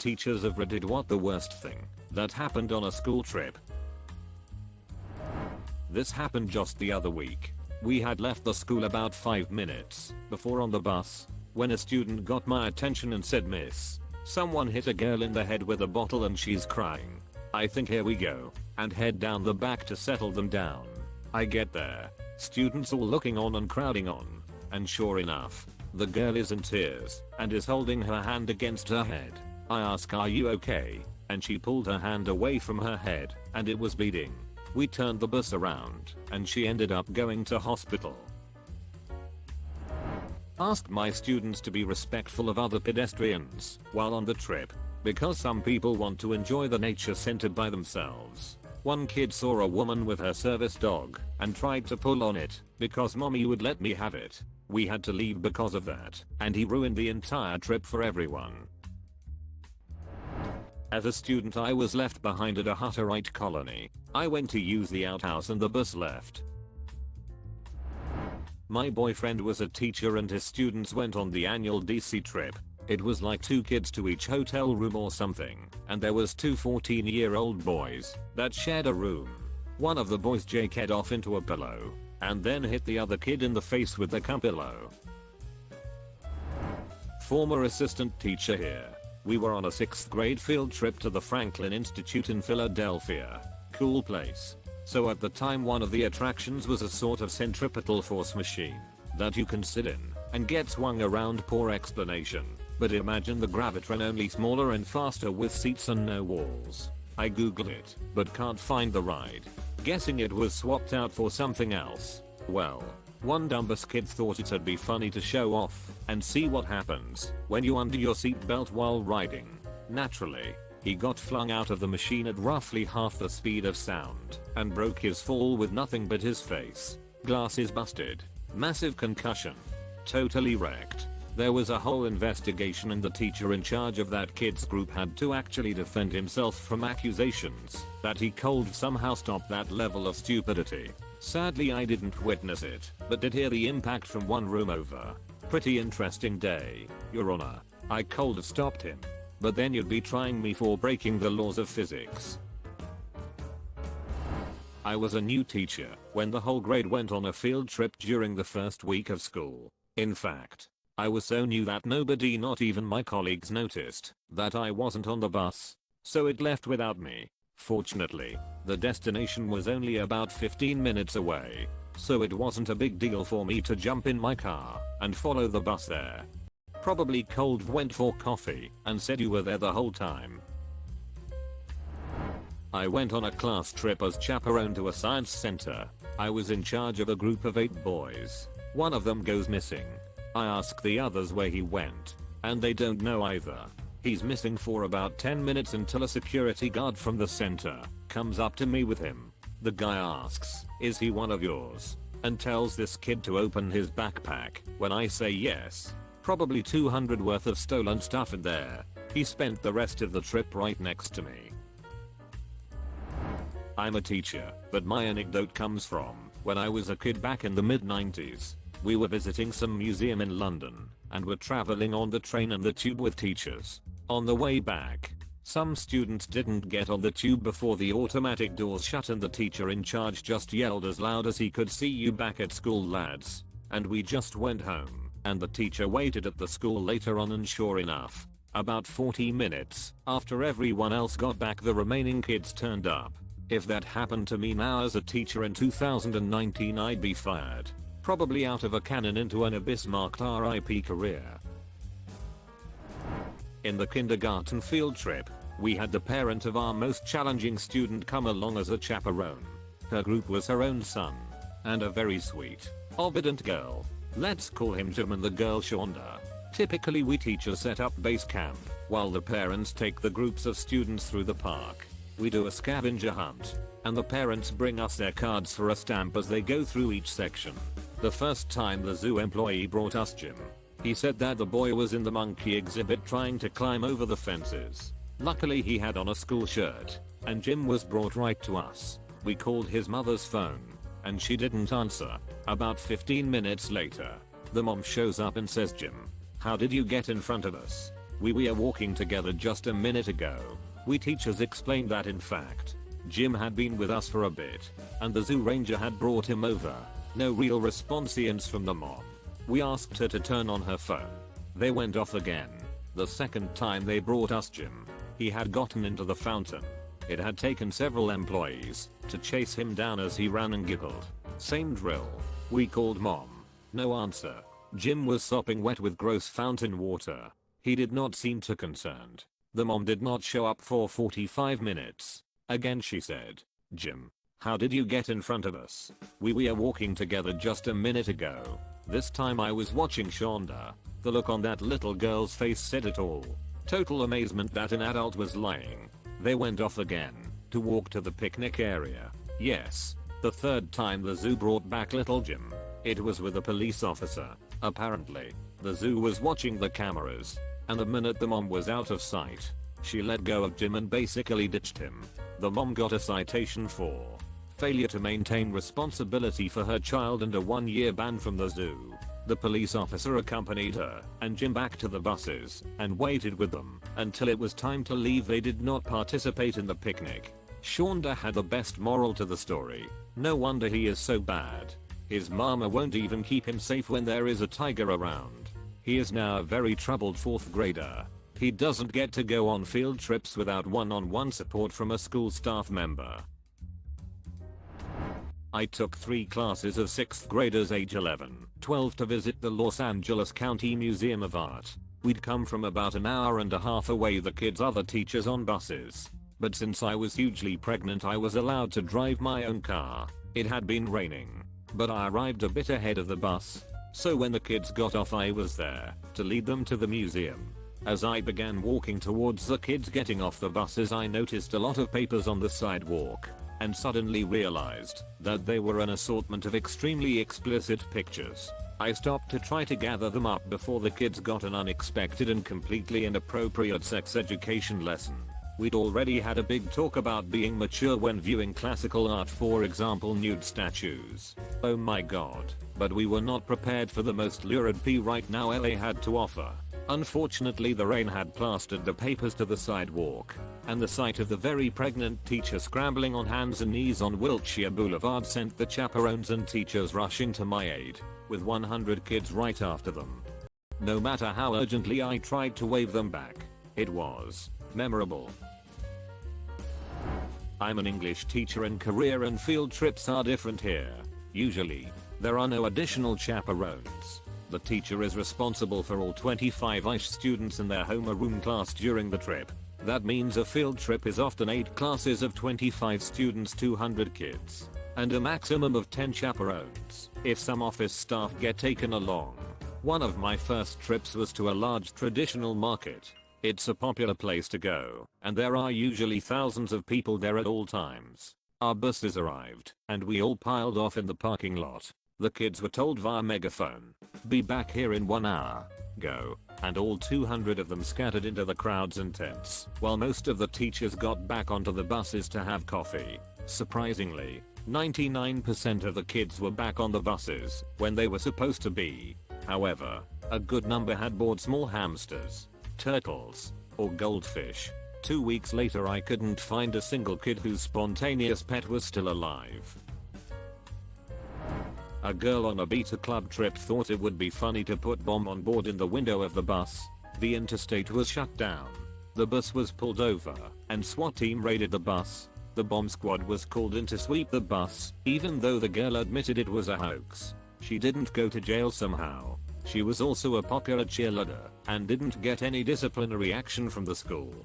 teachers have rated what the worst thing that happened on a school trip. This happened just the other week. We had left the school about 5 minutes before on the bus when a student got my attention and said, "Miss, someone hit a girl in the head with a bottle and she's crying. I think here we go," and head down the back to settle them down. I get there, students all looking on and crowding on, and sure enough, the girl is in tears and is holding her hand against her head. I ask, "Are you okay?" and she pulled her hand away from her head and it was bleeding. We turned the bus around and she ended up going to hospital. Ask my students to be respectful of other pedestrians while on the trip, because some people want to enjoy the nature center by themselves. One kid saw a woman with her service dog and tried to pull on it because mommy would let me have it. We had to leave because of that, and he ruined the entire trip for everyone. As a student, I was left behind at a Hutterite colony. I went to use the outhouse and the bus left. My boyfriend was a teacher and his students went on the annual DC trip. It was like 2 kids to each hotel room or something, and there was 2 14-year-old boys that shared a room. One of the boys jacked off into a pillow and then hit the other kid in the face with the pillow. Former assistant teacher here. We were on a 6th grade field trip to the Franklin Institute in Philadelphia. Cool place. So at the time, one of the attractions was a sort of centripetal force machine that you can sit in and get swung around. Poor explanation, but imagine the Gravitron only smaller and faster with seats and no walls. I googled it, but can't find the ride. Guessing it was swapped out for something else. Well, one dumbass kid thought it'd be funny to show off and see what happens when you undo your seatbelt while riding. Naturally, he got flung out of the machine at roughly half the speed of sound and broke his fall with nothing but his face. Glasses busted. Massive concussion. Totally wrecked. There was a whole investigation and the teacher in charge of that kid's group had to actually defend himself from accusations that he could somehow stop that level of stupidity. Sadly, I didn't witness it, but did hear the impact from one room over. Pretty interesting day, Your Honor. I could stopped him, but then you'd be trying me for breaking the laws of physics. I was a new teacher when the whole grade went on a field trip during the first week of school. In fact, I was so new that nobody, not even my colleagues, noticed that I wasn't on the bus, so it left without me. Fortunately, the destination was only about 15 minutes away, so it wasn't a big deal for me to jump in my car and follow the bus there. Probably Cold went for coffee and said you were there the whole time. I went on a class trip as chaperone to a science center. I was in charge of a group of 8 boys. One of them goes missing. I ask the others where he went, and they don't know either. He's missing for about 10 minutes until a security guard from the center comes up to me with him. The guy asks, "Is he one of yours?" and tells this kid to open his backpack. When I say yes, probably 200 worth of stolen stuff in there. He spent the rest of the trip right next to me. I'm a teacher, but my anecdote comes from when I was a kid back in the mid-90s. We were visiting some museum in London and were traveling on the train and the tube with teachers. On the way back, some students didn't get on the tube before the automatic doors shut and the teacher in charge just yelled as loud as he could, "See you back at school, lads." And we just went home, and the teacher waited at the school later on, and sure enough, about 40 minutes after everyone else got back, the remaining kids turned up. If that happened to me now as a teacher in 2019, I'd be fired. Probably out of a cannon into an abyss, marked RIP career. In the kindergarten field trip, we had the parent of our most challenging student come along as a chaperone. Her group was her own son and a very sweet, obedient girl. Let's call him Jim and the girl Shonda. Typically, we teachers set up base camp while the parents take the groups of students through the park. We do a scavenger hunt, and the parents bring us their cards for a stamp as they go through each section. The first time the zoo employee brought us Jim. He said that the boy was in the monkey exhibit trying to climb over the fences. Luckily, he had on a school shirt, and Jim was brought right to us. We called his mother's phone, and she didn't answer. About 15 minutes later, the mom shows up and says, "Jim, how did you get in front of us? We were walking together just a minute ago. We teachers explained that in fact, Jim had been with us for a bit, and the zoo ranger had brought him over. No real response from the mom. We asked her to turn on her phone. They went off again. The second time they brought us Jim. He had gotten into the fountain. It had taken several employees to chase him down as he ran and giggled. Same drill. We called mom. No answer. Jim was sopping wet with gross fountain water. He did not seem too concerned. The mom did not show up for 45 minutes. Again she said, "Jim, how did you get in front of us? We were walking together just a minute ago." This time I was watching Shonda. The look on that little girl's face said it all. Total amazement that an adult was lying. They went off again to walk to the picnic area. Yes, the third time the zoo brought back little Jim. It was with a police officer. Apparently, the zoo was watching the cameras, and the minute the mom was out of sight, she let go of Jim and basically ditched him. The mom got a citation for failure to maintain responsibility for her child and a 1-year ban from the zoo. The police officer accompanied her and Jim back to the buses and waited with them until it was time to leave. They did not participate in the picnic. Shonda had the best moral to the story. No wonder he is so bad. His mama won't even keep him safe when there is a tiger around. He is now a very troubled 4th grader. He doesn't get to go on field trips without one-on-one support from a school staff member. I took 3 classes of 6th graders age 11, 12 to visit the Los Angeles County Museum of Art. We'd come from about an hour and a half away, the kids' other teachers on buses. But since I was hugely pregnant I was allowed to drive my own car. It had been raining, but I arrived a bit ahead of the bus. So when the kids got off I was there to lead them to the museum. As I began walking towards the kids getting off the buses I noticed a lot of papers on the sidewalk, and suddenly realized that they were an assortment of extremely explicit pictures. I stopped to try to gather them up before the kids got an unexpected and completely inappropriate sex education lesson. We'd already had a big talk about being mature when viewing classical art, for example nude statues. Oh my god, but we were not prepared for the most lurid P right now LA had to offer. Unfortunately the rain had plastered the papers to the sidewalk, and the sight of the very pregnant teacher scrambling on hands and knees on Wilshire Boulevard sent the chaperones and teachers rushing to my aid, with 100 kids right after them. No matter how urgently I tried to wave them back, it was memorable. I'm an English teacher and career and field trips are different here. Usually, there are no additional chaperones. The teacher is responsible for all 25-ish students in their homeroom class during the trip. That means a field trip is often 8 classes of 25 students, 200 kids, and a maximum of 10 chaperones if some office staff get taken along. One of my first trips was to a large traditional market. It's a popular place to go, and there are usually thousands of people there at all times. Our buses arrived, and we all piled off in the parking lot. The kids were told via megaphone, "Be back here in 1 hour. Go." And all 200 of them scattered into the crowds and tents, while most of the teachers got back onto the buses to have coffee. Surprisingly, 99% of the kids were back on the buses when they were supposed to be. However, a good number had bought small hamsters, turtles, or goldfish. 2 weeks later I couldn't find a single kid whose spontaneous pet was still alive. A girl on a beta club trip thought it would be funny to put bomb on board in the window of the bus. The interstate was shut down. The bus was pulled over, and SWAT team raided the bus. The bomb squad was called in to sweep the bus, even though the girl admitted it was a hoax. She didn't go to jail somehow. She was also a popular cheerleader, and didn't get any disciplinary action from the school.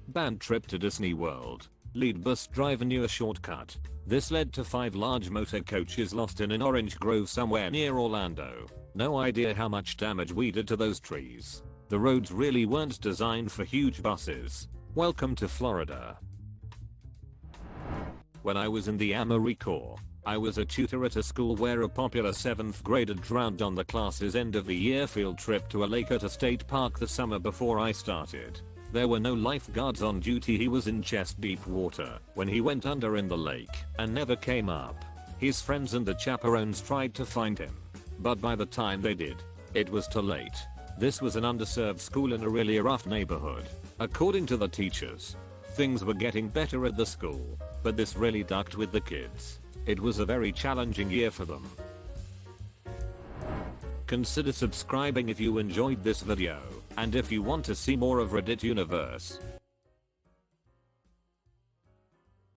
Band trip to Disney World. Lead bus driver knew a shortcut. This led to 5 large motor coaches lost in an orange grove somewhere near Orlando. No idea how much damage we did to those trees. The roads really weren't designed for huge buses. Welcome to Florida. When I was in the Army Corps, I was a tutor at a school where a popular 7th grader drowned on the class's end of the year field trip to a lake at a state park the summer before I started. There were no lifeguards on duty. He was in chest deep water when he went under in the lake and never came up. His friends and the chaperones tried to find him, but by the time they did, it was too late. This was an underserved school in a really rough neighborhood. According to the teachers, things were getting better at the school, but this really ducked with the kids. It was a very challenging year for them. Consider subscribing if you enjoyed this video, and if you want to see more of Reddit Universe,